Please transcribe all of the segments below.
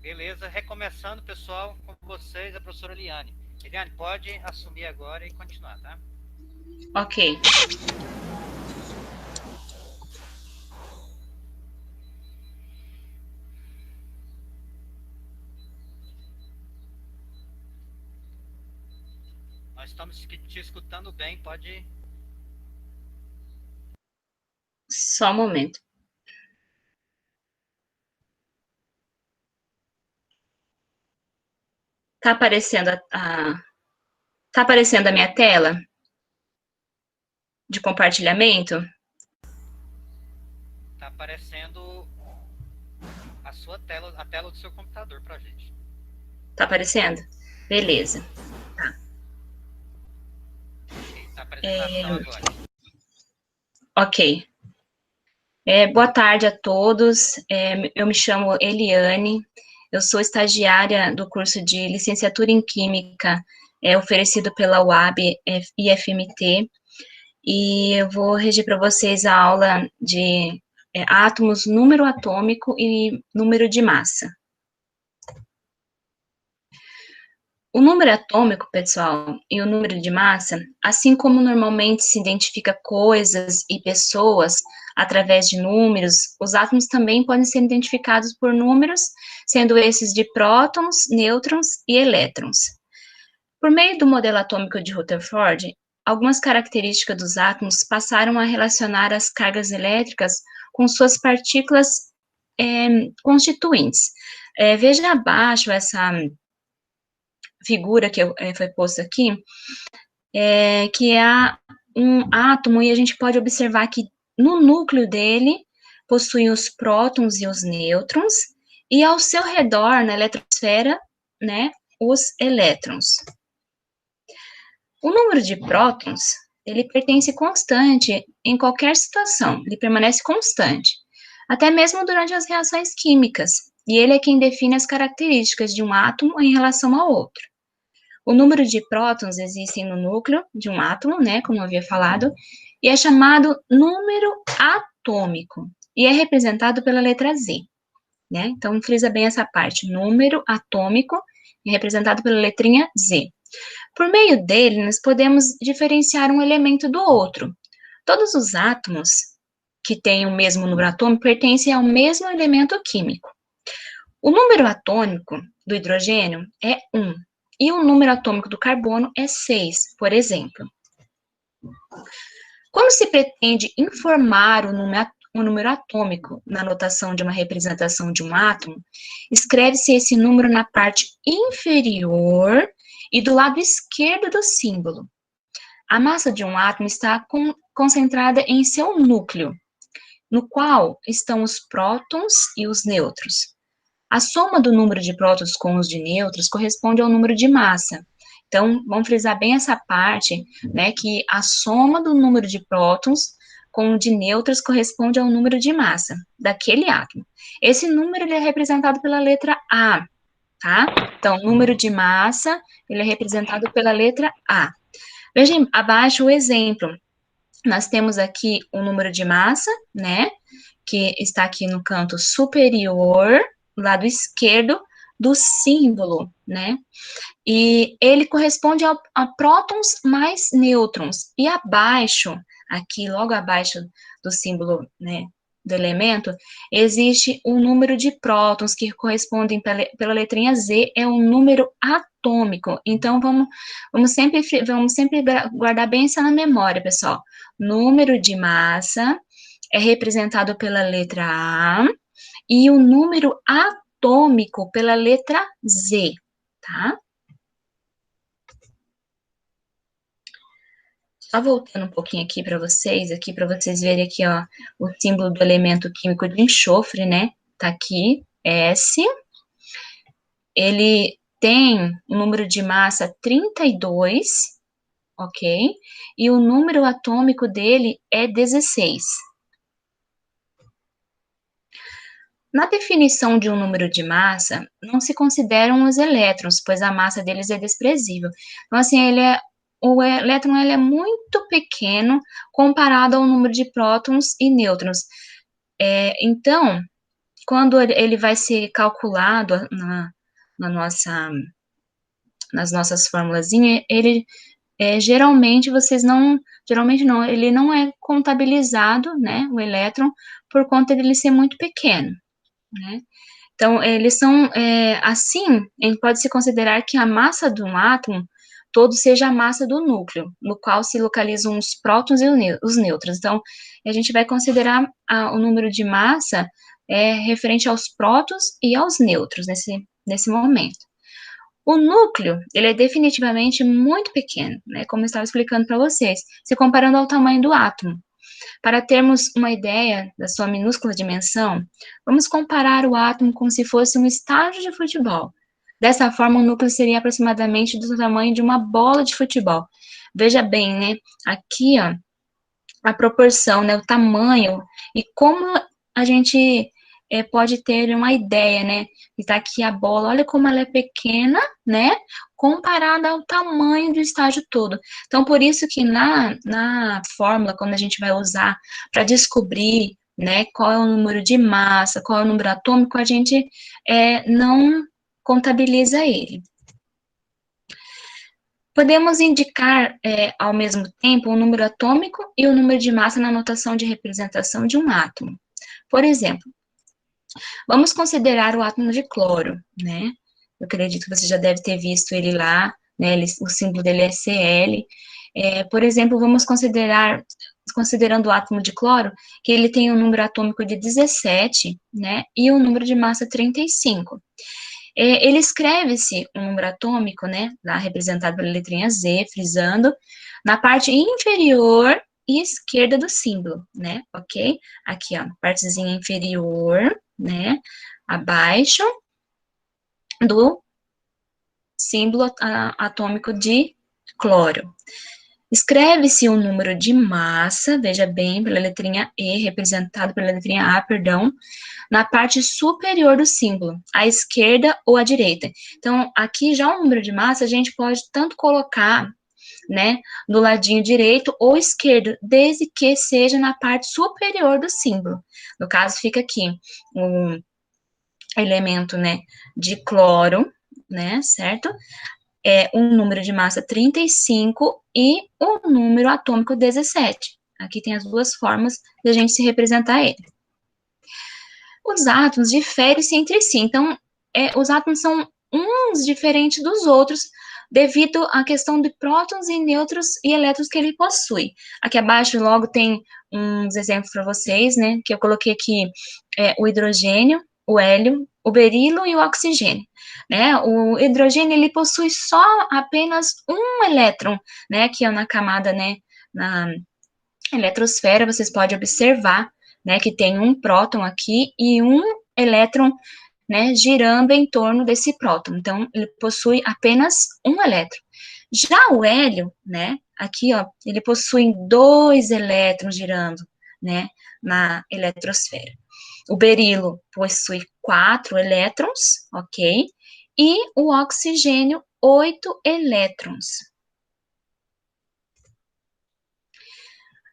Beleza, recomeçando, pessoal, com vocês, a professora Eliane. Eliane, pode assumir agora e continuar, tá? Ok. Nós estamos te escutando bem, pode... Só um momento. Tá aparecendo tá aparecendo a minha tela de compartilhamento? Tá aparecendo a sua tela, a tela do seu computador pra gente. Tá aparecendo? Beleza. Ok, tá apresentação agora. Ok. Boa tarde a todos. Eu me chamo Eliane. Eu sou estagiária do curso de licenciatura em Química, oferecido pela UAB IFMT. E eu vou regir para vocês a aula de átomos, número atômico e número de massa. O número atômico, pessoal, e o número de massa, assim como normalmente se identifica coisas e pessoas através de números, os átomos também podem ser identificados por números, sendo esses de prótons, nêutrons e elétrons. Por meio do modelo atômico de Rutherford, algumas características dos átomos passaram a relacionar as cargas elétricas com suas partículas constituintes. Veja abaixo essa figura que foi posta aqui, que é um átomo, e a gente pode observar que no núcleo dele possui os prótons e os nêutrons, e ao seu redor, na eletrosfera, né, os elétrons. O número de prótons, ele pertence constante em qualquer situação, ele permanece constante, até mesmo durante as reações químicas, e ele é quem define as características de um átomo em relação ao outro. O número de prótons existem no núcleo de um átomo, né, como eu havia falado, e é chamado número atômico, e é representado pela letra Z, né? Então, frisa bem essa parte, número atômico, é representado pela letrinha Z. Por meio dele, nós podemos diferenciar um elemento do outro. Todos os átomos que têm o mesmo número atômico pertencem ao mesmo elemento químico. O número atômico do hidrogênio é 1, e o número atômico do carbono é 6, por exemplo. Quando se pretende informar o número atômico na notação de uma representação de um átomo, escreve-se esse número na parte inferior e do lado esquerdo do símbolo. A massa de um átomo está concentrada em seu núcleo, no qual estão os prótons e os nêutrons. A soma do número de prótons com os de nêutrons corresponde ao número de massa. Então, vamos frisar bem essa parte, né, que a soma do número de prótons com o de nêutrons corresponde ao número de massa daquele átomo. Esse número ele é representado pela letra A, tá? Então, número de massa, ele é representado pela letra A. Vejam abaixo o exemplo. Nós temos aqui o número de massa, né, que está aqui no canto superior, lado esquerdo do símbolo, né? E ele corresponde a prótons mais nêutrons. E abaixo, aqui, logo abaixo do símbolo, né, do elemento, existe o número de prótons, que correspondem pela letrinha Z, é um número atômico. Então, vamos sempre guardar bem isso na memória, pessoal. Número de massa é representado pela letra A, e o número atômico pela letra Z, tá? Só voltando um pouquinho aqui para vocês verem aqui, ó, o símbolo do elemento químico de enxofre, né? Tá aqui, S. Ele tem um número de massa 32, ok? E o número atômico dele é 16. Na definição de um número de massa, não se consideram os elétrons, pois a massa deles é desprezível. Então, assim, o elétron ele é muito pequeno comparado ao número de prótons e nêutrons. Então, quando ele vai ser calculado na nossa, nas nossas formulazinhas, ele geralmente geralmente não, ele não é contabilizado, né, o elétron, por conta dele ser muito pequeno, né. Então, eles são, assim, ele pode se considerar que a massa de um átomo todo seja a massa do núcleo, no qual se localizam os prótons e os nêutrons. Então, a gente vai considerar o número de massa referente aos prótons e aos nêutrons nesse momento. O núcleo, ele é definitivamente muito pequeno, né, como eu estava explicando para vocês, se comparando ao tamanho do átomo. Para termos uma ideia da sua minúscula dimensão, vamos comparar o átomo como se fosse um estádio de futebol. Dessa forma, o núcleo seria aproximadamente do tamanho de uma bola de futebol. Veja bem, né? Aqui, ó, a proporção, né? O tamanho e como a gente pode ter uma ideia, né? Está aqui a bola, olha como ela é pequena, né? Comparada ao tamanho do estágio todo. Então, por isso que na fórmula, quando a gente vai usar para descobrir, né, qual é o número de massa, qual é o número atômico, a gente não contabiliza ele. Podemos indicar, ao mesmo tempo, o número atômico e o número de massa na notação de representação de um átomo. Por exemplo, vamos considerar o átomo de cloro, né? Eu acredito que você já deve ter visto ele lá, né? O símbolo dele é Cl. Por exemplo, vamos considerando o átomo de cloro, que ele tem um número atômico de 17, né? E um número de massa 35. Ele escreve-se um número atômico, né, lá representado pela letrinha Z, frisando, na parte inferior e esquerda do símbolo, né, ok? Aqui, ó, partezinha inferior, né, abaixo do símbolo atômico de cloro. Escreve-se o número de massa, veja bem, pela letrinha E, representado pela letrinha A, perdão, na parte superior do símbolo, à esquerda ou à direita. Então, aqui já o número de massa a gente pode tanto colocar, né, do ladinho direito ou esquerdo, desde que seja na parte superior do símbolo. No caso, fica aqui um elemento, né, de cloro, né, certo? Um número de massa 35 e um número atômico 17. Aqui tem as duas formas de a gente se representar ele. Os átomos diferem-se entre si, então, os átomos são uns diferentes dos outros, devido à questão de prótons e nêutrons e elétrons que ele possui. Aqui abaixo, logo, tem uns exemplos para vocês, né, que eu coloquei aqui, o hidrogênio, o hélio, o berilo e o oxigênio, né, o hidrogênio, ele possui só apenas um elétron, né, aqui na camada, né, na eletrosfera, vocês podem observar, né, que tem um próton aqui e um elétron, né, girando em torno desse próton. Então, ele possui apenas um elétron. Já o hélio, né, aqui, ó, ele possui 2 elétrons girando, né, na eletrosfera. O berilo possui 4 elétrons, ok? E o oxigênio, 8 elétrons.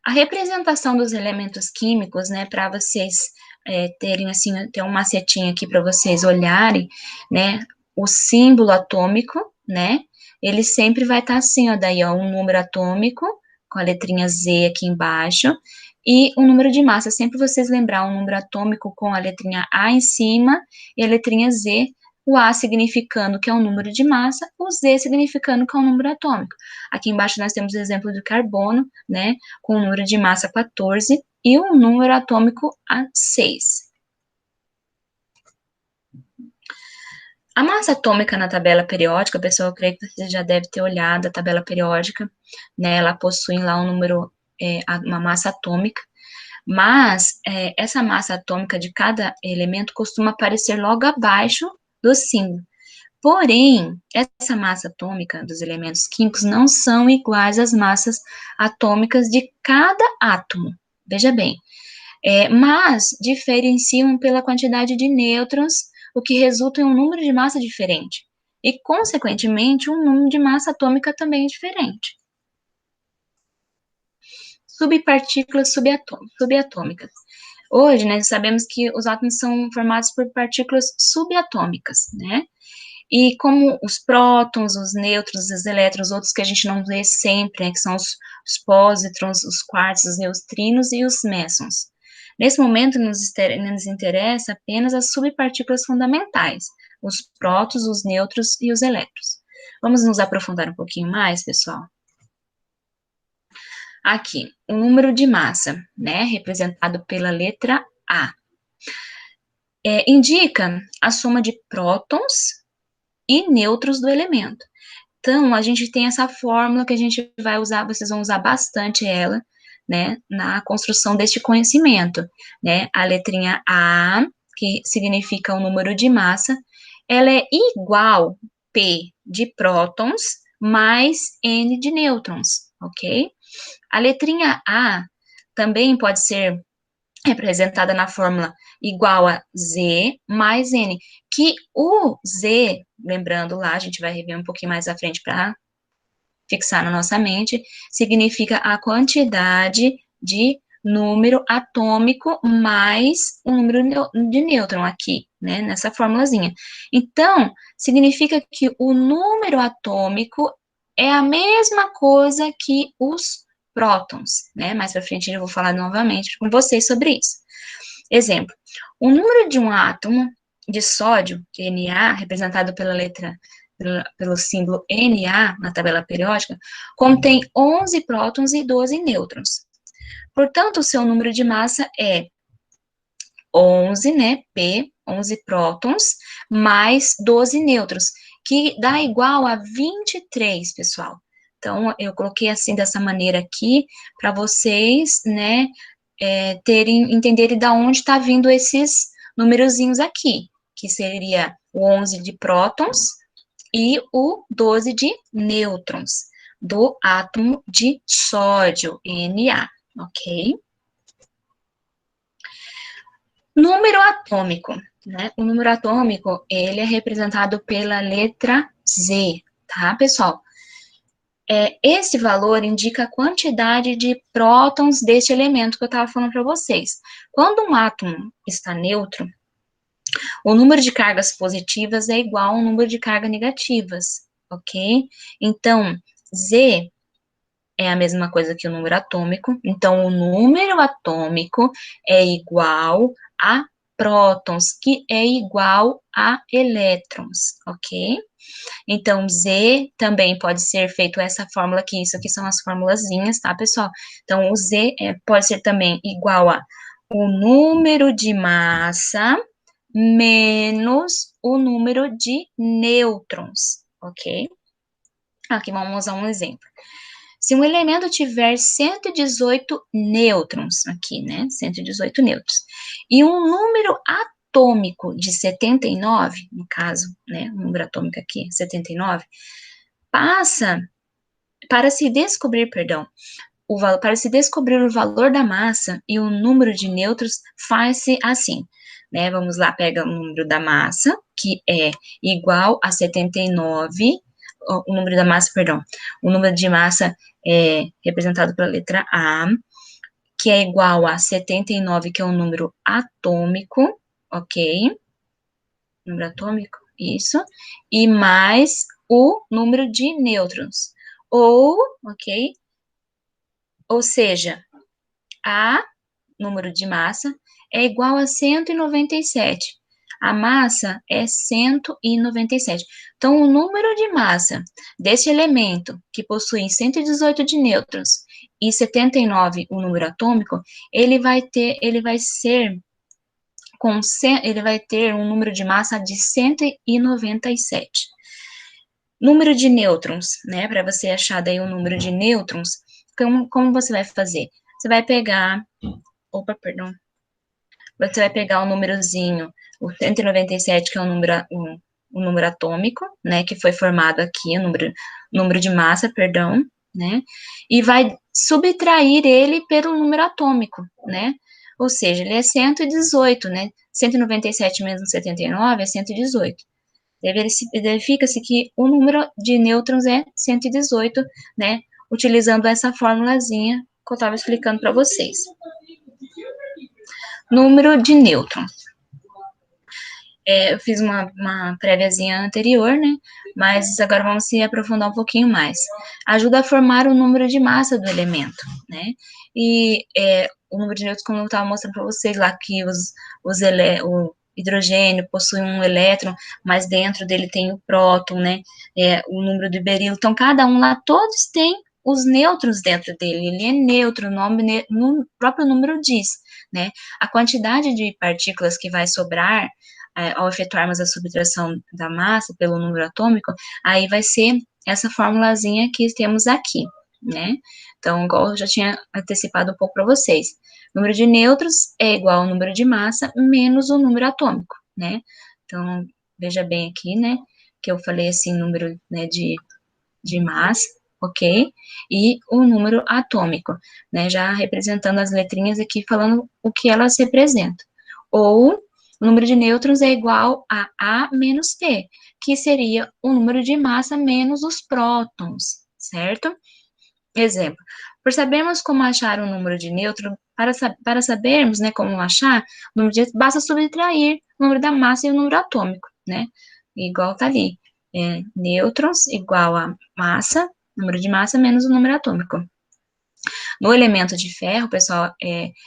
A representação dos elementos químicos, né, para vocês terem, assim, tem um macetinho aqui para vocês olharem, né, o símbolo atômico, né, ele sempre vai estar assim, ó, daí, ó, um número atômico, com a letrinha Z aqui embaixo, e o número de massa, sempre vocês lembrar um número atômico com a letrinha A em cima, e a letrinha Z, o A significando que é um número de massa, o Z significando que é um número atômico. Aqui embaixo nós temos o exemplo do carbono, né, com o número de massa 14 e o número atômico a 6. A massa atômica na tabela periódica, pessoal, eu creio que você já deve ter olhado a tabela periódica, né, ela possui lá um número, uma massa atômica, mas essa massa atômica de cada elemento costuma aparecer logo abaixo do símbolo. Porém, essa massa atômica dos elementos químicos não são iguais às massas atômicas de cada átomo. Veja bem, mas diferenciam pela quantidade de nêutrons, o que resulta em um número de massa diferente. E, consequentemente, um número de massa atômica também diferente. Subpartículas subatômicas. Hoje, né, sabemos que os átomos são formados por partículas subatômicas, né? E como os prótons, os nêutrons, os elétrons, outros que a gente não vê sempre, né, que são os pósitrons, os quarks, os neutrinos e os mesons. Nesse momento, nos interessa apenas as subpartículas fundamentais, os prótons, os nêutrons e os elétrons. Vamos nos aprofundar um pouquinho mais, pessoal? Aqui, o número de massa, né, representado pela letra A, indica a soma de prótons e nêutrons do elemento. Então, a gente tem essa fórmula que a gente vai usar, vocês vão usar bastante ela, né, na construção deste conhecimento, né? A letrinha A, que significa o número de massa, ela é igual P de prótons mais N de nêutrons, ok? A letrinha A também pode ser representada na fórmula igual a Z mais N, que o Z, lembrando lá, a gente vai rever um pouquinho mais à frente para fixar na nossa mente, significa a quantidade de número atômico mais o número de nêutron aqui, né, nessa formulazinha. Então, significa que o número atômico é a mesma coisa que os prótons, né? Mais para frente eu vou falar novamente com vocês sobre isso. Exemplo, o número de um átomo de sódio, que é Na, representado pelo símbolo Na na tabela periódica, contém 11 prótons e 12 nêutrons. Portanto, o seu número de massa é 11, né, P, 11 prótons, mais 12 nêutrons, que dá igual a 23, pessoal. Então, eu coloquei assim, dessa maneira aqui, para vocês, né, entenderem de onde está vindo esses numerozinhos aqui, que seria o 11 de prótons e o 12 de nêutrons, do átomo de sódio, Na, ok? Número atômico, né? O número atômico, ele é representado pela letra Z, tá, pessoal? Esse valor indica a quantidade de prótons deste elemento que eu estava falando para vocês. Quando um átomo está neutro, o número de cargas positivas é igual ao número de cargas negativas, ok? Então, Z é a mesma coisa que o número atômico. Então, o número atômico é igual a prótons, que é igual a elétrons, ok? Então, Z também pode ser feito essa fórmula aqui, isso aqui são as formulazinhas, tá, pessoal? Então, o Z pode ser também igual a o número de massa menos o número de nêutrons, ok? Aqui vamos usar um exemplo. Se um elemento tiver 118 nêutrons, aqui, né, 118 nêutrons, e um número atômico de 79, no caso, né, o número atômico aqui, 79, para se descobrir, para se descobrir o valor da massa e o número de nêutrons, faz-se assim, né, vamos lá, pega o número da massa, que é igual a 79, o número da massa, perdão, o número de massa é representado pela letra A, que é igual a 79, que é um número atômico, ok? Número atômico, isso, e mais o número de nêutrons, ok? Ou seja, A, número de massa, é igual a 197. A massa é 197. Então, o número de massa desse elemento, que possui 118 de nêutrons e 79 o número atômico, ele vai ter um número de massa de 197. Número de nêutrons, né? Para você achar daí o número de nêutrons, como você vai fazer? Você vai pegar, você vai pegar o númerozinho, o 197, que é o número atômico, né, que foi formado aqui, o número de massa, perdão, né, e vai subtrair ele pelo número atômico, né, ou seja, ele é 118, né, 197 menos 79 é 118. Verifica-se que o número de nêutrons é 118, né, utilizando essa formulazinha que eu estava explicando para vocês. número de nêutron. Eu fiz uma préviazinha anterior, né? Mas agora vamos se aprofundar um pouquinho mais. Ajuda a formar o número de massa do elemento, né? E o número de nêutrons, como eu estava mostrando para vocês lá, que o hidrogênio possui um elétron, mas dentro dele tem o próton, né? O número do berilo. Então, cada um lá, todos têm os nêutrons dentro dele. Ele é neutro, o nome, no próprio número diz, né? A quantidade de partículas que vai sobrar ao efetuarmos a subtração da massa pelo número atômico, aí vai ser essa formulazinha que temos aqui, né? Então, igual eu já tinha antecipado um pouco para vocês, o número de nêutrons é igual ao número de massa menos o número atômico, né? Então, veja bem aqui, né, que eu falei assim, número, né, de massa, ok? E o número atômico, né, já representando as letrinhas aqui, falando o que elas representam. Ou o número de nêutrons é igual a A menos T, que seria o número de massa menos os prótons, certo? Exemplo, por sabermos como achar o número de nêutrons, para sabermos, né, como achar, o número de, basta subtrair o número da massa e o número atômico, né? Igual tá ali, nêutrons igual a massa, número de massa menos o número atômico. No elemento de ferro, pessoal,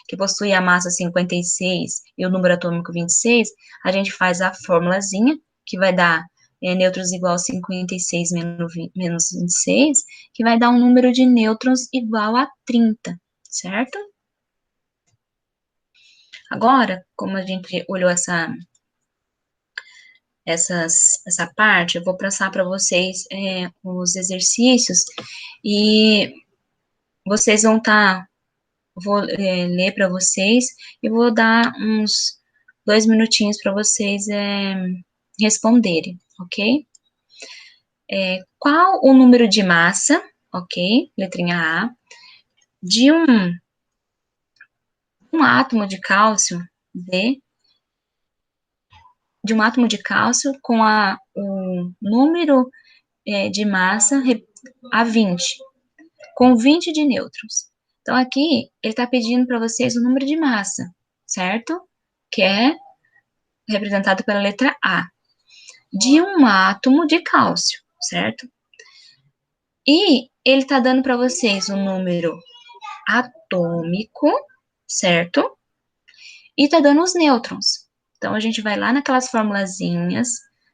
que possui a massa 56 e o número atômico 26, a gente faz a formulazinha, que vai dar nêutrons igual a 56 menos 26, que vai dar um número de nêutrons igual a 30, certo? Agora, como a gente olhou essa parte, eu vou passar para vocês os exercícios e vocês vão estar vou ler para vocês e vou dar uns 2 minutinhos para vocês responderem, ok? Qual o número de massa, ok? Letrinha A, de um átomo de cálcio, D, de um átomo de cálcio com o número de massa a 20, com 20 de nêutrons. Então, aqui, ele está pedindo para vocês o número de massa, certo? Que é representado pela letra A, de um átomo de cálcio, certo? E ele está dando para vocês o número atômico, certo? E está dando os nêutrons. Então, a gente vai lá naquelas formulazinhas,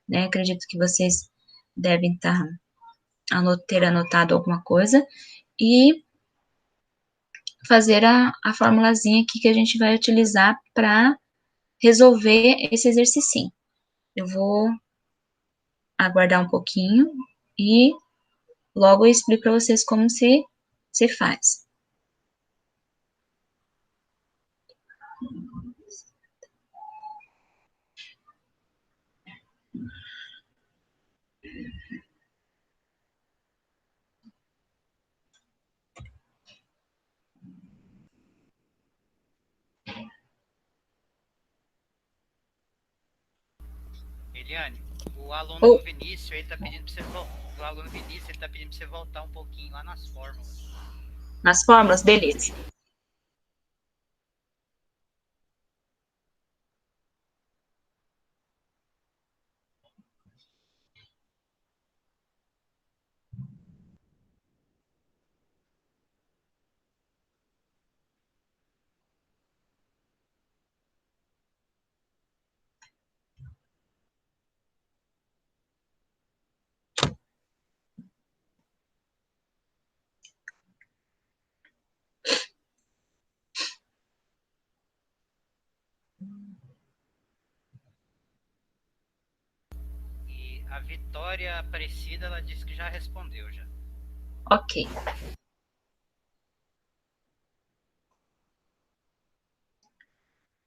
né? Acredito que vocês devem ter anotado alguma coisa, e fazer a formulazinha aqui que a gente vai utilizar para resolver esse exercício. Eu vou aguardar um pouquinho e logo eu explico para vocês como se faz. Eliane, o aluno Ou Vinícius, ele tá pedindo pra você o aluno Vinícius, ele tá pedindo pra você voltar um pouquinho lá nas fórmulas. nas fórmulas, beleza. E a Vitória Aparecida, ela disse que já respondeu já. Ok.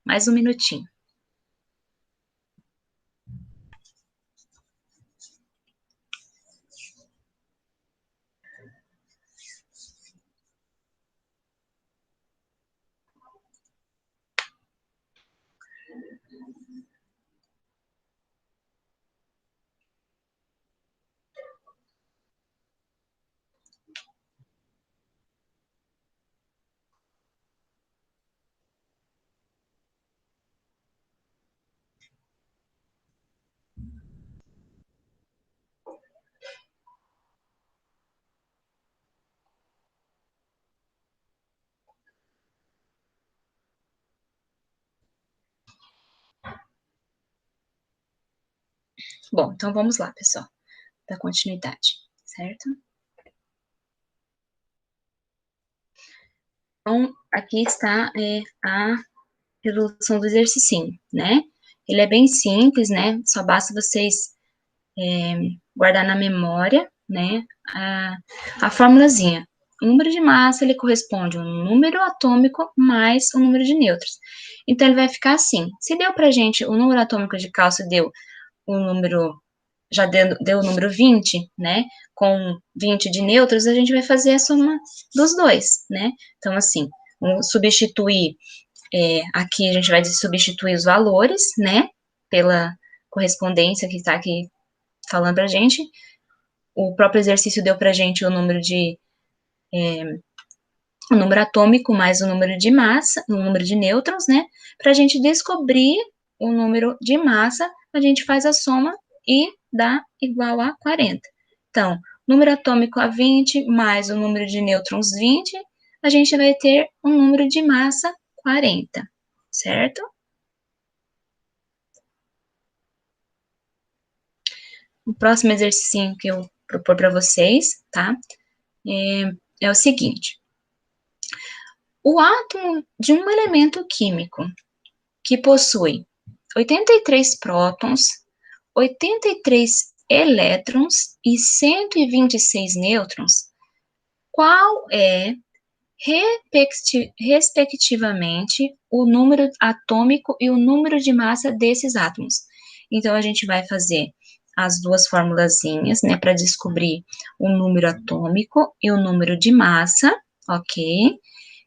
Mais um minutinho. Bom, então vamos lá, pessoal, dar continuidade, certo? Então, aqui está a resolução do exercício, né? Ele é bem simples, né? Só basta vocês guardar na memória, né? A formulazinha. O número de massa, ele corresponde a um número atômico mais o número de nêutrons. Então, ele vai ficar assim. Se deu pra gente o número atômico de cálcio, deu o número, já deu o número 20, né? Com 20 de nêutrons, a gente vai fazer a soma dos dois, né? Então, assim, substituir aqui a gente vai substituir os valores, né, pela correspondência que está aqui falando para a gente. O próprio exercício deu para a gente o número o número atômico mais o número de massa, o número de nêutrons, né? Para a gente descobrir o número de massa, a gente faz a soma e dá igual a 40. Então, número atômico a 20 mais o número de nêutrons 20, a gente vai ter um número de massa 40, certo? O próximo exercício que eu propor para vocês, tá? É o seguinte: o átomo de um elemento químico que possui 83 prótons, 83 elétrons e 126 nêutrons, qual é, respectivamente, o número atômico e o número de massa desses átomos? Então, a gente vai fazer as duas formulazinhas, né, para descobrir o número atômico e o número de massa, ok?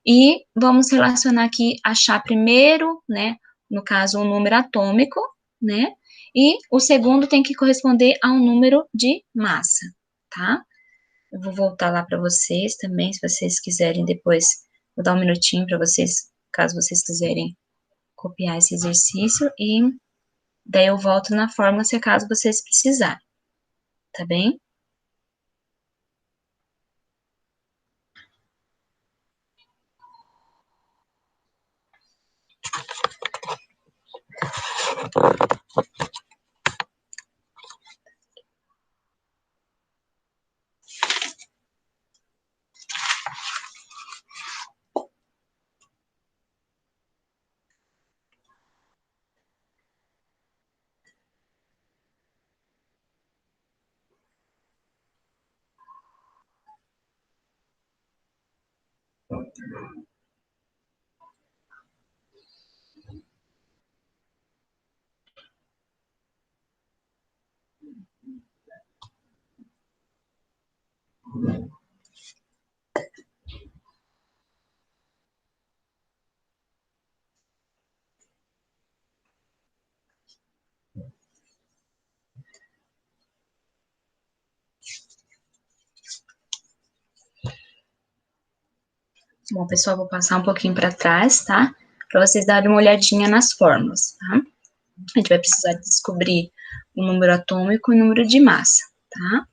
E vamos relacionar aqui, achar primeiro, né, no caso, o número atômico, né, e o segundo tem que corresponder a um número de massa, tá? Eu vou voltar lá para vocês também, se vocês quiserem depois, vou dar um minutinho para vocês, caso vocês quiserem copiar esse exercício, e daí eu volto na fórmula se caso vocês precisarem, tá bem? Bom, pessoal, vou passar um pouquinho para trás, tá? Para vocês darem uma olhadinha nas fórmulas, tá? A gente vai precisar descobrir o número atômico e o número de massa, tá?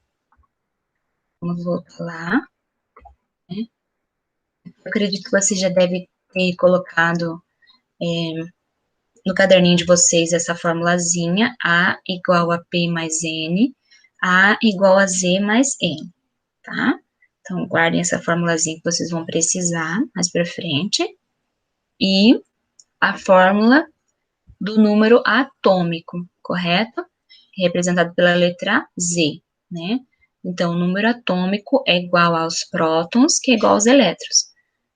Vamos voltar lá. Né? Eu acredito que você já deve ter colocado no caderninho de vocês essa formulazinha, A igual a P mais N, A igual a Z mais N, tá? Então, guardem essa formulazinha que vocês vão precisar mais para frente. E a fórmula do número atômico, correto? Representado pela letra Z, né? Então, o número atômico é igual aos prótons, que é igual aos elétrons.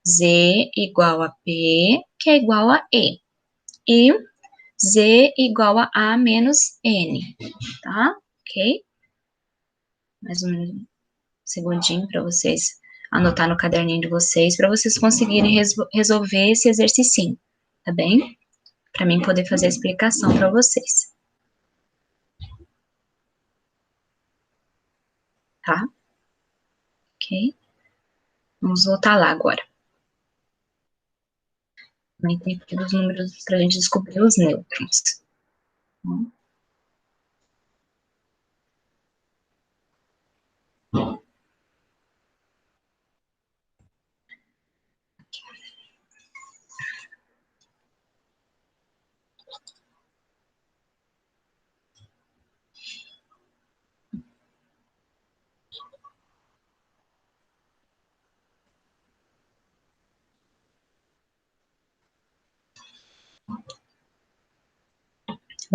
Z igual a P, que é igual a E. E Z igual a A menos N, tá? Ok? Mais um segundinho para vocês anotar no caderninho de vocês, para vocês conseguirem resolver esse exercício, tá bem? Para mim poder fazer a explicação para vocês, tá? Ok? Vamos voltar lá agora. Também tem aqui os números para a gente descobrir os nêutrons.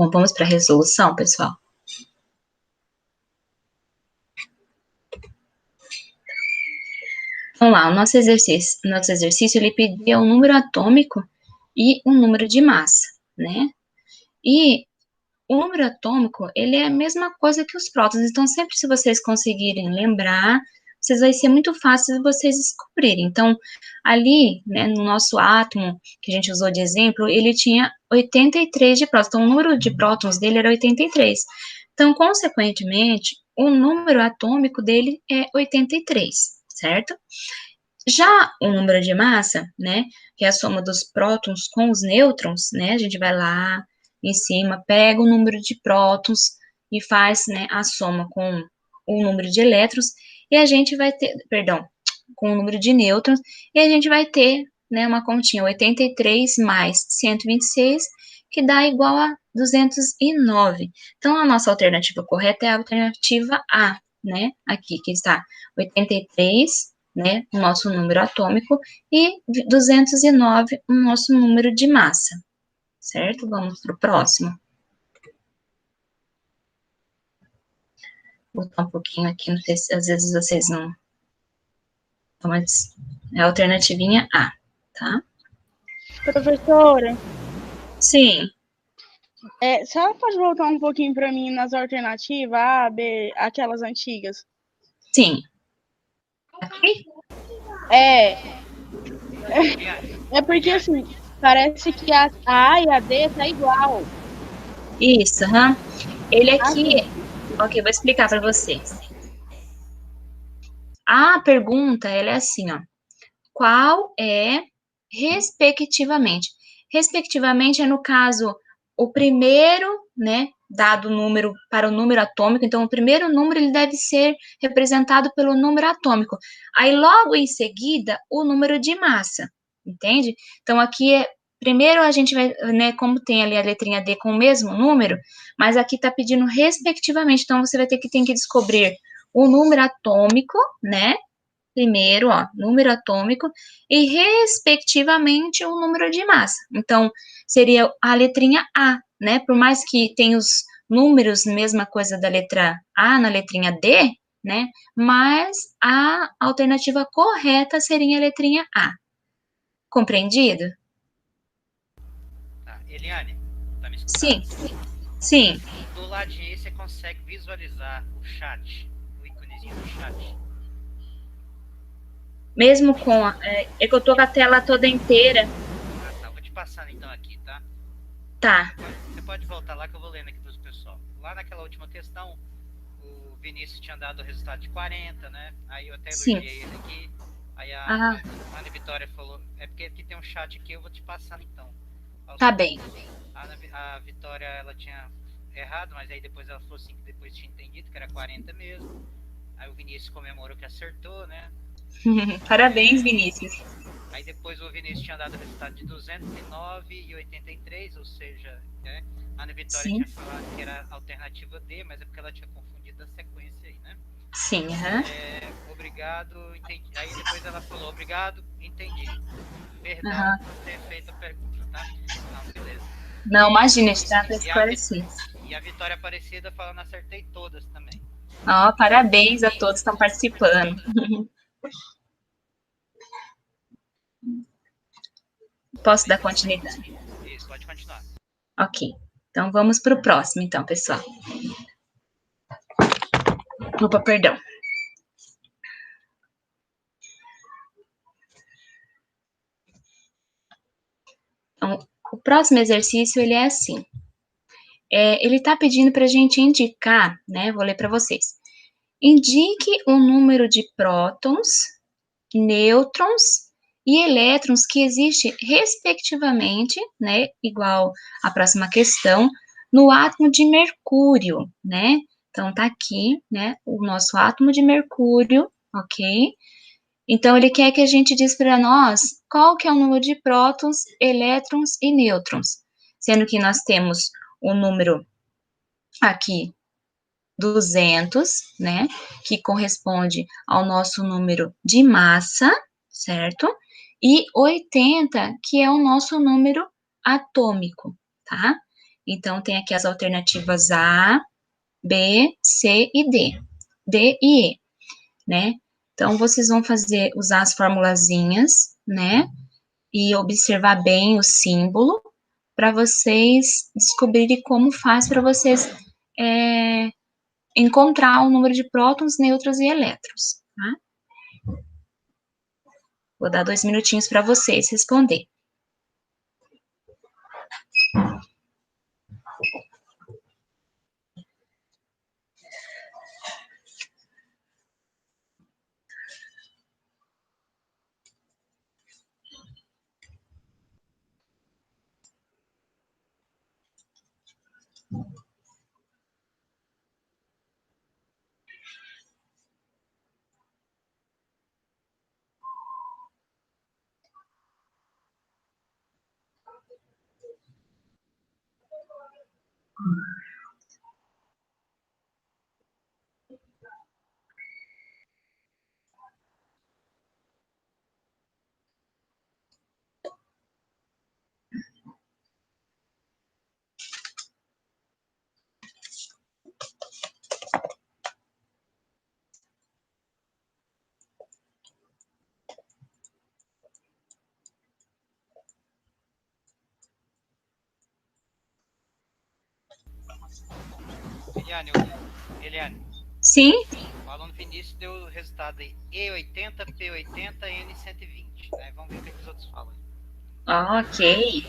Bom, vamos para a resolução, pessoal. Vamos lá, o nosso exercício ele pedia um número atômico e um número de massa, né? E o número atômico, ele é a mesma coisa que os prótons, então sempre se vocês conseguirem lembrar, vocês vai ser muito fácil de vocês descobrirem. Então, ali, né, no nosso átomo, que a gente usou de exemplo, ele tinha 83 de prótons, então o número de prótons dele era 83. Então, consequentemente, o número atômico dele é 83, certo? Já o número de massa, né, que é a soma dos prótons com os nêutrons, né, a gente vai lá em cima, pega o número de prótons e faz, né, a soma com o número de elétrons, e a gente vai ter, perdão, com o número de nêutrons, e a gente vai ter, né, uma continha 83 mais 126, que dá igual a 209. Então, a nossa alternativa correta é a alternativa A, né, aqui, que está 83, né, o nosso número atômico, e 209, o nosso número de massa, certo? Vamos para o próximo. Vou botar um pouquinho aqui, não sei se às vezes vocês não... Mas é a alternativinha A, tá? Professora, Sim, a senhora pode voltar um pouquinho para mim nas alternativas A, B, aquelas antigas? sim. Aqui? É Eliane, porque assim, parece que a A e a D tá igual. Isso, aham. Ele aqui... Assim, Ok, vou explicar para você. A pergunta, ela é assim, ó. Qual é, respectivamente? Respectivamente é, no caso, o primeiro, né, dado número para o número atômico. Então, o primeiro número, ele deve ser representado pelo número atômico. Aí, logo em seguida, o número de massa, entende? Então, aqui é... Primeiro, a gente vai, né, como tem ali a letrinha D com o mesmo número, mas aqui está pedindo respectivamente. Então, você vai ter que descobrir o número atômico, né? Primeiro, ó, número atômico e, respectivamente, o número de massa. Então, seria a letrinha A, né? Por mais que tenha os números, mesma coisa da letra A na letrinha D, né? Mas a alternativa correta seria a letrinha A. Compreendido? tá. Eliane, tá me Sim, escutando? sim. Do ladinho aí você consegue visualizar o chat, o íconezinho do chat. Mesmo com é que eu tô com a tela toda inteira. Ah, tá. Vou te passando então aqui, tá? Tá, Você pode voltar lá que eu vou lendo aqui para os pessoal. Lá naquela última questão, o Vinícius tinha dado o resultado de 40, né? Aí eu até sim. elogiei ele aqui. Aí a Ah, Ana Vitória falou, é porque aqui tem um chat aqui, eu vou te passando então. tá bem. A Vitória, ela tinha errado, mas aí depois ela falou assim que depois tinha entendido que era 40 mesmo. Aí o Vinícius comemorou que acertou, né? Parabéns, Vinícius. Aí depois o Vinícius tinha dado o resultado de 209,83, ou seja, né? A Ana Vitória Sim. tinha falado que era a alternativa D, mas é porque ela tinha confundido a sequência aí, né? Sim, aham. Obrigado, entendi. Aí depois ela falou, obrigado, entendi. Perdão Aham. por ter feito a pergunta, tá? Não, beleza. Não, imagina, a gente tá para esclarecer. E a Vitória Aparecida falando, acertei todas também. Ó, parabéns a todos que estão participando. Posso dar continuidade? Isso, pode continuar. Ok. Então, vamos para o próximo, então, pessoal. Opa, perdão. Então, o próximo exercício, ele é assim. Ele está pedindo para a gente indicar, né? Vou ler para vocês. Indique o número de prótons, nêutrons e elétrons que existe, respectivamente, né? Igual à próxima questão, no átomo de mercúrio, né? Então, tá aqui, né? O nosso átomo de mercúrio, ok? Então, ele quer que a gente diz para nós qual que é o número de prótons, elétrons e nêutrons. Sendo que nós temos o número aqui 200, né, que corresponde ao nosso número de massa, certo? E 80, que é o nosso número atômico, tá? Então, tem aqui as alternativas A, B, C e D. D e E, né? Então, vocês vão usar as formulazinhas, né? E observar bem o símbolo para vocês descobrirem como faz para vocês encontrar o número de prótons, nêutrons e elétrons, tá? Vou dar 2 minutinhos para vocês responder. Eliane, Sim? o aluno Vinícius deu o resultado aí, E80, P80, N120. Né? Vamos ver o que os outros falam. Ok.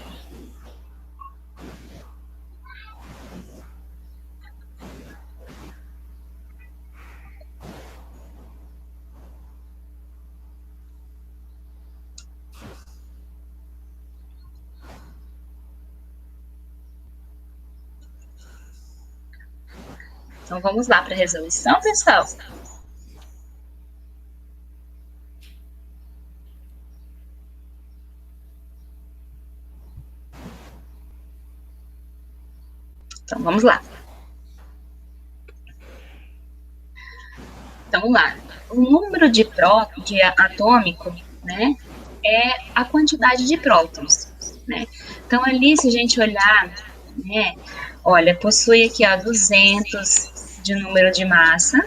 Então, vamos lá para a resolução, pessoal? Então, vamos lá. Então, vamos lá. O número de atômico, né, é a quantidade de prótons, né? Então, ali, se a gente olhar, né, olha, possui aqui, ó, 200 de número de massa,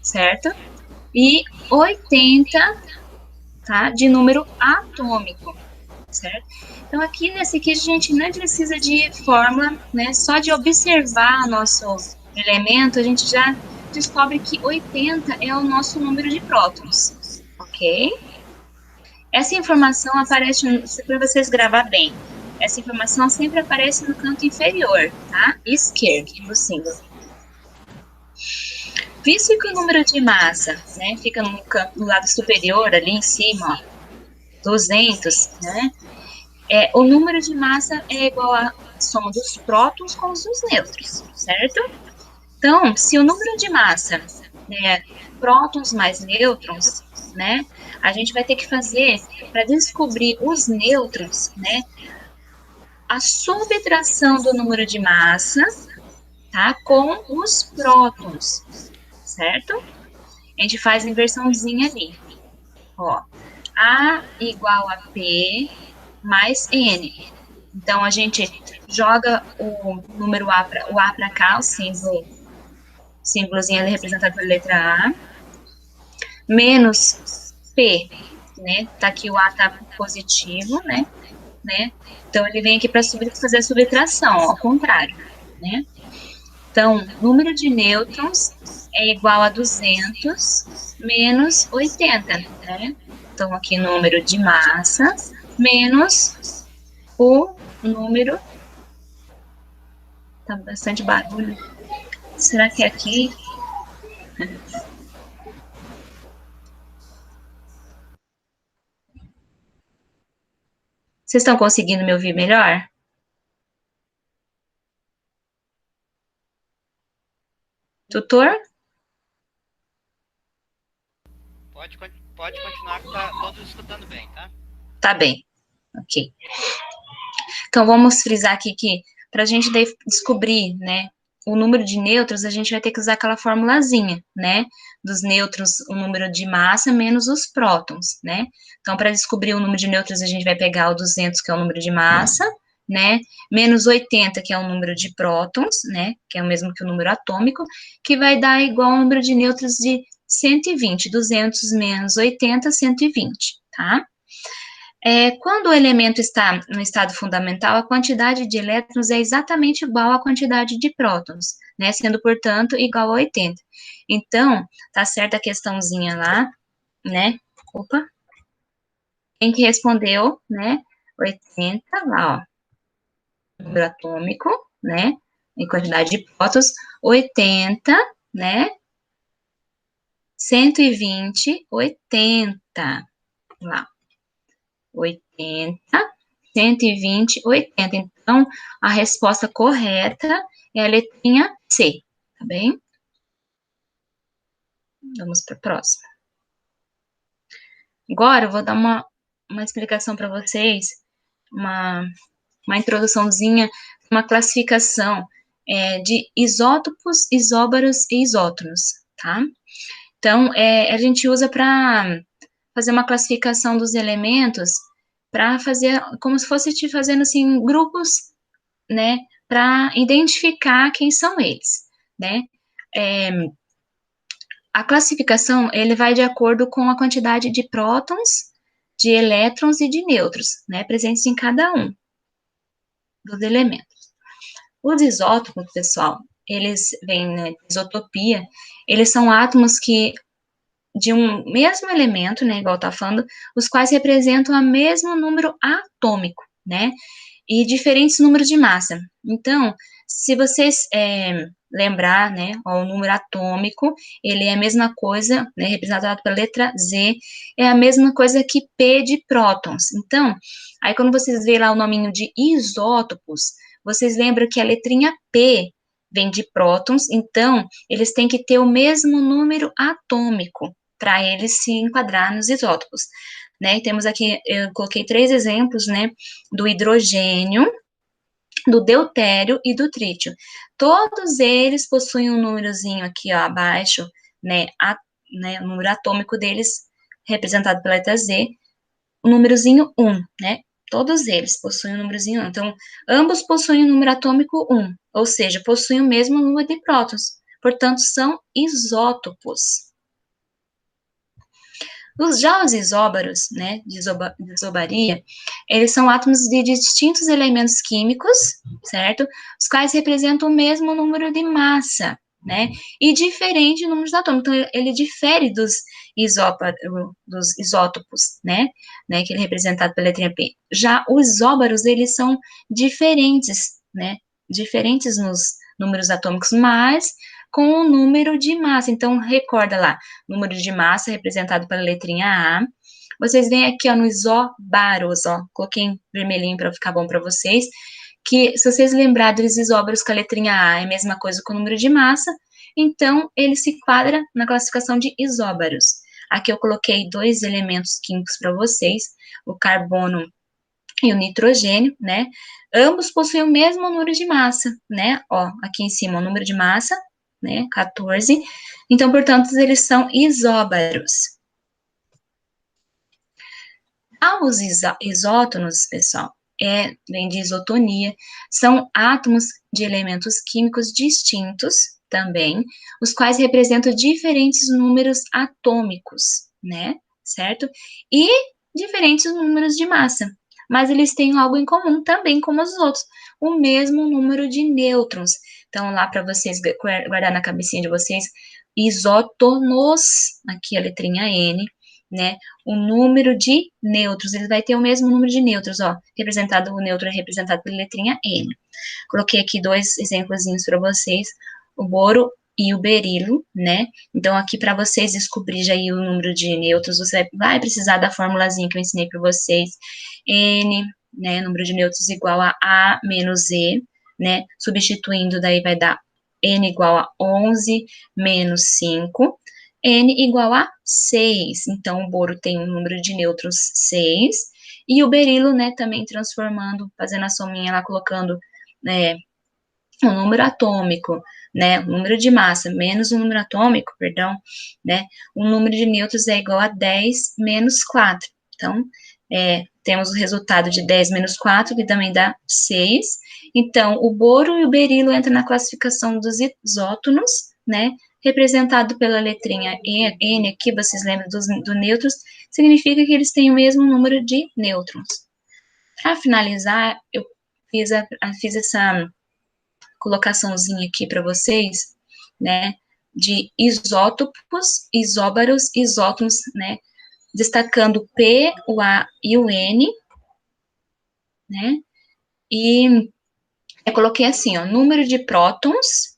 certo? E 80, tá, de número atômico, certo? Então, aqui nesse aqui, a gente não precisa de fórmula, né? Só de observar nosso elemento, a gente já descobre que 80 é o nosso número de prótons, ok? Essa informação aparece, para vocês gravar bem, essa informação sempre aparece no canto inferior, tá? Esquerdo do símbolo. Visto que o número de massa, né, fica no lado superior, ali em cima, ó, 200, né? O número de massa é igual à soma dos prótons com os dos nêutrons, certo? Então, se o número de massa é prótons mais nêutrons, né, a gente vai ter que fazer, para descobrir os nêutrons, né, a subtração do número de massa, tá, com os prótons, certo? A gente faz a inversãozinha ali, ó, A igual a P mais N. Então, a gente joga o número A para cá, o símbolozinho ali representado pela letra A, menos P, né? Tá aqui o A tá positivo, né? Então, ele vem aqui para fazer a subtração, ó, ao contrário, né? Então, número de nêutrons é igual a 200 menos 80, né? Então, aqui número de massa menos o número... Tá bastante barulho. Será que é aqui? Vocês estão conseguindo me ouvir melhor? Tutor? Pode continuar, que tá todos escutando bem, tá? Tá bem. Ok. Então, vamos frisar aqui que, para a gente descobrir, né, o número de nêutrons, a gente vai ter que usar aquela formulazinha, né, dos nêutrons, o número de massa menos os prótons, né. Então, para descobrir o número de nêutrons, a gente vai pegar o 200, que é o número de massa, né, menos 80, que é o número de prótons, né, que é o mesmo que o número atômico, que vai dar igual ao número de nêutrons de 120, 200 menos 80, 120, tá? Quando o elemento está no estado fundamental, a quantidade de elétrons é exatamente igual à quantidade de prótons, né, sendo, portanto, igual a 80. Então, tá certa a questãozinha lá, né, opa, quem que respondeu, né, 80, lá, ó, número atômico, né, em quantidade de prótons, 80, né, 120, 80, lá, 80, 120, 80. Então, a resposta correta é a letrinha C, tá bem? Vamos para a próxima. Agora, eu vou dar uma explicação para vocês, uma introduçãozinha, uma classificação de isótopos, isóbaros e isótonos, tá? Então, a gente usa para fazer uma classificação dos elementos, para fazer, como se fosse te fazendo, assim, grupos, né, para identificar quem são eles, né? A classificação, ele vai de acordo com a quantidade de prótons, de elétrons e de nêutrons, né, presentes em cada um dos elementos. Os isótopos, pessoal, eles vêm, né, de isotopia, eles são átomos que, de um mesmo elemento, né, igual tá falando, os quais representam o mesmo número atômico, né, e diferentes números de massa. Então, se vocês lembrar, né, ó, o número atômico, ele é a mesma coisa, né, representado pela letra Z, é a mesma coisa que P de prótons. Então, aí quando vocês veem lá o nominho de isótopos, vocês lembram que a letrinha P vem de prótons, então, eles têm que ter o mesmo número atômico para eles se enquadrar nos isótopos, né? Temos aqui, eu coloquei 3 exemplos, né, do hidrogênio, do deutério e do trítio. Todos eles possuem um númerozinho aqui, ó, abaixo, né, o número atômico deles, representado pela letra Z, o númerozinho 1, né? Todos eles possuem um númerozinho 1. Então, ambos possuem um número atômico 1, ou seja, possuem o mesmo número de prótons. Portanto, são isótopos. Já os isóbaros, né, de isobaria, eles são átomos de distintos elementos químicos, certo? Os quais representam o mesmo número de massa, né? E diferente números de atômicos. Então, ele difere dos isótopos, né? Que ele é representado pela letrinha P. Já os isóbaros, eles são diferentes, né? Diferentes nos números atômicos, mas com o número de massa. Então, recorda lá, número de massa representado pela letrinha A. Vocês veem aqui, ó, no isóbaros, ó, coloquei em vermelhinho para ficar bom para vocês, que se vocês lembrarem dos isóbaros com a letrinha A é a mesma coisa com o número de massa, então ele se enquadra na classificação de isóbaros. Aqui eu coloquei 2 elementos químicos para vocês, o carbono e o nitrogênio, né? Ambos possuem o mesmo número de massa, né? Ó, aqui em cima o número de massa, né? 14. Então, portanto, eles são isóbaros. Os isótonos, pessoal, vem de isotonia, são átomos de elementos químicos distintos também, os quais representam diferentes números atômicos, né? Certo? E diferentes números de massa. Mas eles têm algo em comum também, como os outros, o mesmo número de nêutrons. Então, lá para vocês guardar na cabecinha de vocês, isótonos, aqui a letrinha N, né? O número de nêutrons, ele vai ter o mesmo número de nêutrons, ó. Representado, o nêutron é representado pela letrinha N. Coloquei aqui 2 exemplozinhos para vocês, o boro e o berilo, né? Então, aqui para vocês descobrir já aí o número de nêutrons, você vai precisar da formulazinha que eu ensinei para vocês. N, né? Número de nêutrons igual a menos E, né? Substituindo, daí vai dar N igual a 11 menos 5. N igual a 6. Então, o boro tem um número de nêutrons 6. E o berilo, né, também transformando, fazendo a sominha lá, colocando, né, o número atômico, né, o número de massa menos o número atômico, perdão, né, o número de nêutrons é igual a 10 menos 4. Então, temos o resultado de 10 menos 4, que também dá 6. Então, o boro e o berilo entram na classificação dos isótonos, né? Representado pela letrinha N aqui, vocês lembram do nêutrons, significa que eles têm o mesmo número de nêutrons. Para finalizar, eu fiz essa colocaçãozinha aqui para vocês, né? De isótopos, isóbaros, isótons, né? Destacando o P, o A e o N, né? E eu coloquei assim, ó, número de prótons,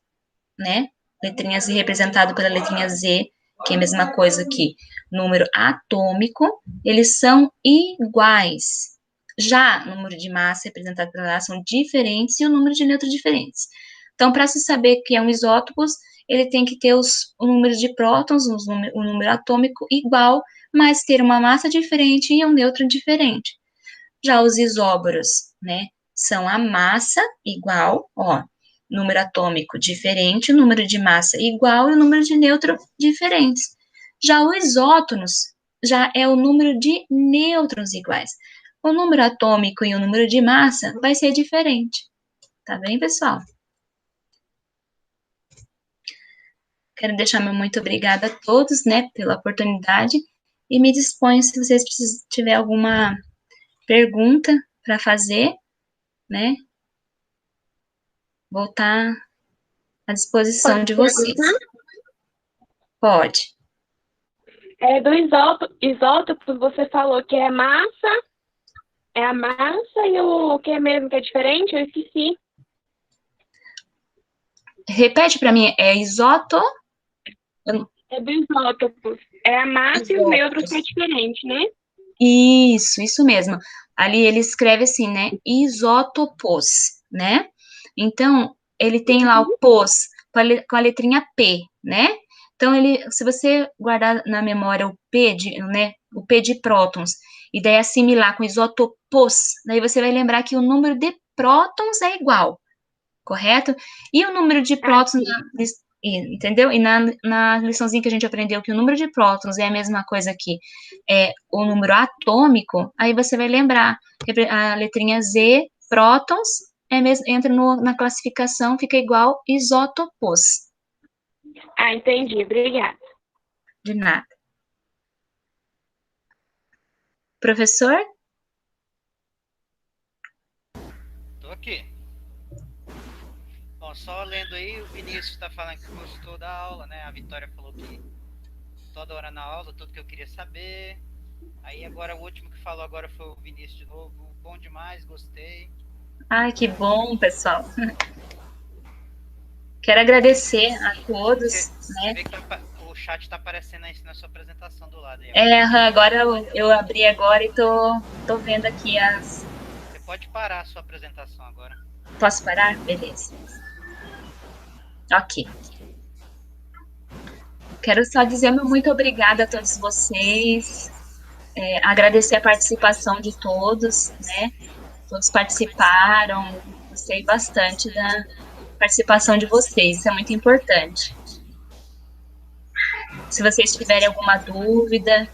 né? Letrinha Z representado pela letrinha Z, que é a mesma coisa que número atômico, eles são iguais. Já o número de massa representado pela A são diferentes e o número de nêutrons diferentes. Então, para se saber que é um isótopo, ele tem que ter o número de prótons, o número atômico igual, mas ter uma massa diferente e um nêutron diferente. Já os isóbaros, né, são a massa igual, ó, número atômico diferente, o número de massa igual e o número de nêutron diferentes. Já os isótonos já é o número de nêutrons iguais. O número atômico e o número de massa vai ser diferente. Tá bem, pessoal? Quero deixar meu muito obrigada a todos, né, pela oportunidade e me disponho se vocês tiverem alguma pergunta para fazer, né? Vou estar à disposição de vocês. Pode. Do isótopos, você falou que é a massa e o que é mesmo que é diferente? Eu esqueci. Repete para mim, é isótopo? É do isótopos. É a massa e os nêutrons que é diferente, né? Isso mesmo. Ali ele escreve assim, né? Isótopos, né? Então, ele tem lá o pos com a letrinha P, né? Então, se você guardar na memória o P de prótons, e daí assimilar com isótopos, daí você vai lembrar que o número de prótons é igual, correto? E o número de prótons, entendeu? E na liçãozinha que a gente aprendeu que o número de prótons é a mesma coisa que o número atômico, aí você vai lembrar que a letrinha Z, prótons, entra na classificação, fica igual isótopos. Entendi. Obrigada. De nada. Professor? Tô aqui. Bom, só lendo aí, o Vinícius está falando que gostou da aula, né? A Vitória falou que toda hora na aula, tudo que eu queria saber. Aí agora o último que falou agora foi o Vinícius de novo. Bom demais, gostei. Ai, que bom, pessoal. Quero agradecer a todos. Você vê que o chat está aparecendo aí na sua apresentação do lado. Aí, agora eu abri agora e tô vendo aqui as... Você pode parar a sua apresentação agora. Posso parar? Beleza. Ok. Quero só dizer meu muito obrigada a todos vocês. Agradecer a participação de todos, né? Todos participaram. Gostei bastante da participação de vocês. Isso é muito importante. Se vocês tiverem alguma dúvida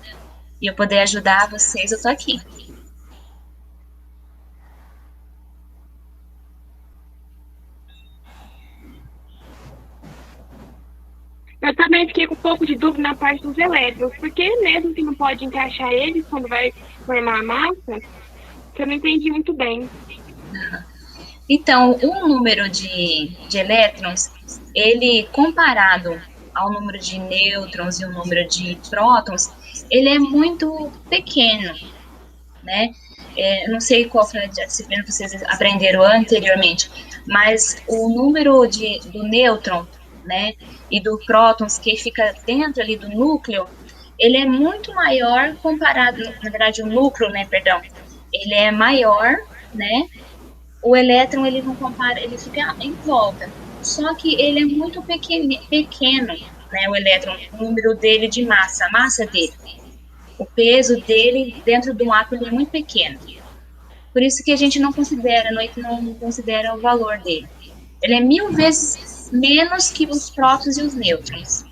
e eu puder ajudar vocês, eu tô aqui. Eu também fiquei com um pouco de dúvida na parte dos elétrons. Por que mesmo que não pode encaixar eles quando vai formar a massa? Que eu não entendi muito bem. Então, o número de elétrons, ele comparado ao número de nêutrons e o número de prótons, ele é muito pequeno, né? Não sei qual foi a disciplina que vocês aprenderam anteriormente, mas o número do nêutron, né, e do prótons que fica dentro ali do núcleo, ele é muito maior comparado, na verdade o núcleo, né, perdão, ele é maior, né, o elétron ele não compara, ele fica em volta, só que ele é muito pequeno, né, o elétron, o número dele de massa, a massa dele, o peso dele dentro do átomo é muito pequeno, por isso que a gente não considera o valor dele, ele é 1000 vezes menos que os prótons e os nêutrons.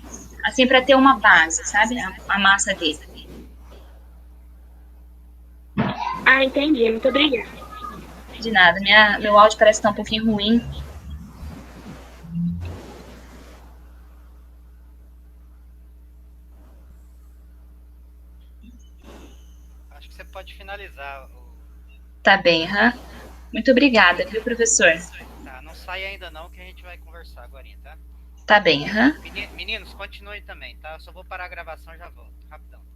Assim, para ter uma base, sabe? A massa dele. Ah, entendi. Muito obrigada. De nada, meu áudio parece estar um pouquinho ruim. Acho que você pode finalizar. Tá bem, aham. Muito obrigada, viu, professor? Tá, não sai ainda não, que a gente vai conversar agora, tá? Tá bem, aham. Meninos, continuem também, tá? Eu só vou parar a gravação e já volto. Rapidão.